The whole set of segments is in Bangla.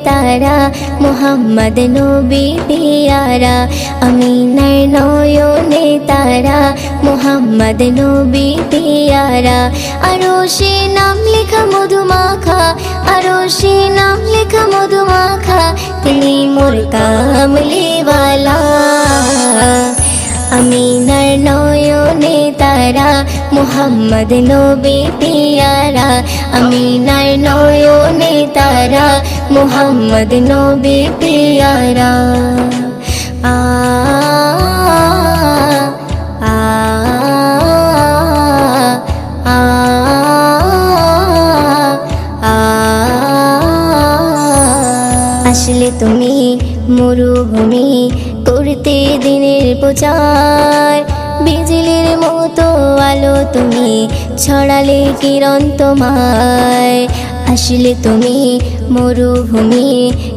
তারা মুহাম্মদ নবী পিয়ারা আমিনার নয়নে তারা মুহাম্মদ নবী পিয়ারা আরশে নাম লেখা মধুমাখা আরশে নাম লেখা মধুমাখা তিনি মোর কামলিওয়ালা আমিনার নয়নে তারা মুহাম্মদ নবী পিয়ারা আমিনার নয়নে তারা মুহাম্মদ নবী পিয়ারা আ আ আ আসলে তুমি মরুভূমি করতে দিনের প্রচার বিজলির মতো আলো তুমি ছড়ালে কিরণ তোমায় আসলে তুমি মরুভূমি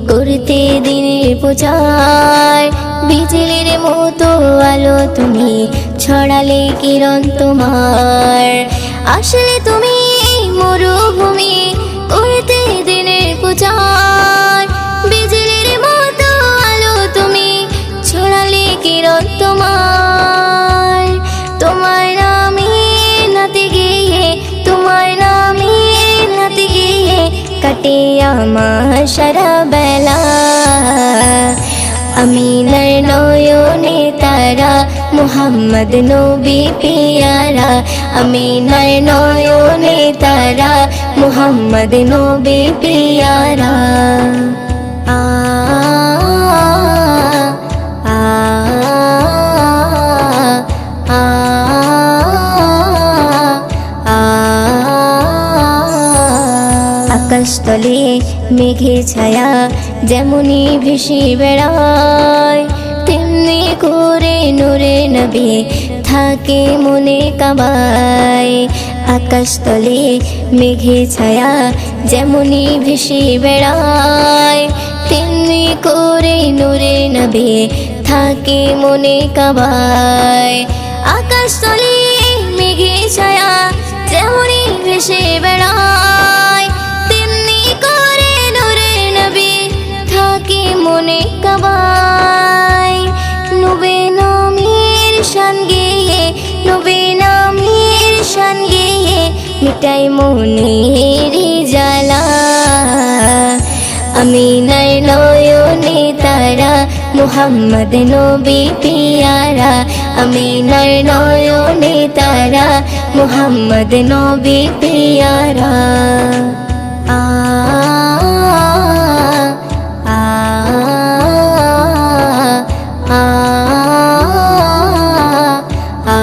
করতে দিনের প্রচার বিজলির মতো আলো তুমি ছড়ালে কিরণ তোমার আসলে তুমি মরুভূমি করতে দিনের প্রচার বিজলির মতো আলো তুমি ছড়ালে কিরণ তোমার তোমার নামে নাতে গিয়ে তোমার নামে নাতে গিয়ে কাটে আমার সারা বেলা আমিনার নয়নে তারা মুহাম্মদ নবী পিয়ারা আমিনার নয়নে তারা মুহাম্মদ নবী পিয়ারা আ আ আ আকাশতলে মেঘে ছায়া যেমনি ভেসে বেড়ায় তেমনি করে নূরে নবী থাকে মনে কাবায় আকাশতলে মেঘে ছায়া যেমনি ভেসে বেড়ায় তেমনি করে নূরে নবী থাকে মনে কাবায় আকাশতলে মেঘে ছায়া যেমনি ভেসে বেড়ায় তেমনি করে নূরে নবী থাকে মনে কাবায় নবী নামের শান গেয়ে নবী নামের শান গেয়ে মিটাই মনের জ্বালা আমিনার নয়নে তারা মুহাম্মদ নবী পিয়ারা আমিনার নয়নে তারা মুহাম্মদ নবী পিয়ারা আ আ আ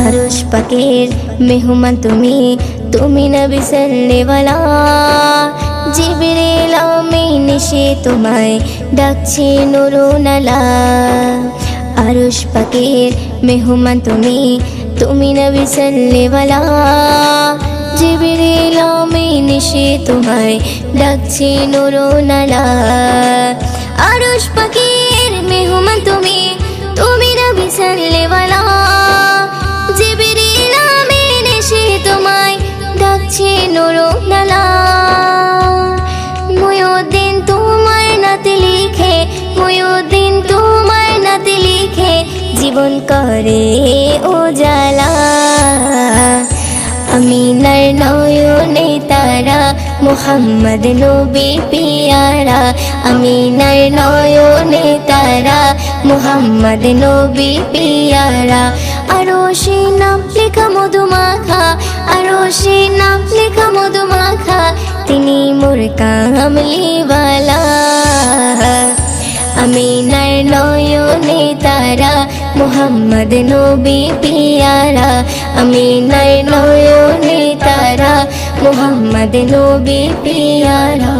আরশ পাকের মেহমান তুমি তুমি নবী সাল্লেওয়ালা জিবরিল আমিন এসে তোমায় ডাকছে নুরুনালা আরশ পাকের মেহমান তুমি তুমি নবী সাল্লেওয়ালা জিবরিল আমিন এসে তোমায় ডাকছে নুরুনালা আরশ পাকের মেহমান তুমি তুমি নবী সাল্লেওয়ালা জিবরিল আমিন এসে তোমায় ডাকছে নুরুনালা মুয়ুদ্দিন তোমার নাতে লিখে মুয়ুদ্দিন তোমার নাতে লিখে জীবন করে উজালা আমিনার নয়নে তারা মুহাম্মদ নবী পিয়ারা আমিনার নয়নে তারা মুহাম্মদ নবী পিয়ারা আরশে নাম লেখা মধুমাখা আরশে নাম লেখা মধুমাখা তিনি মোর কামলিওয়ালা আমিনার নয়নে তারা মুহাম্মদ নবী পিয়ারা আমিনার নয়নে তারা মুহাম্মদ নবী পিয়ারা।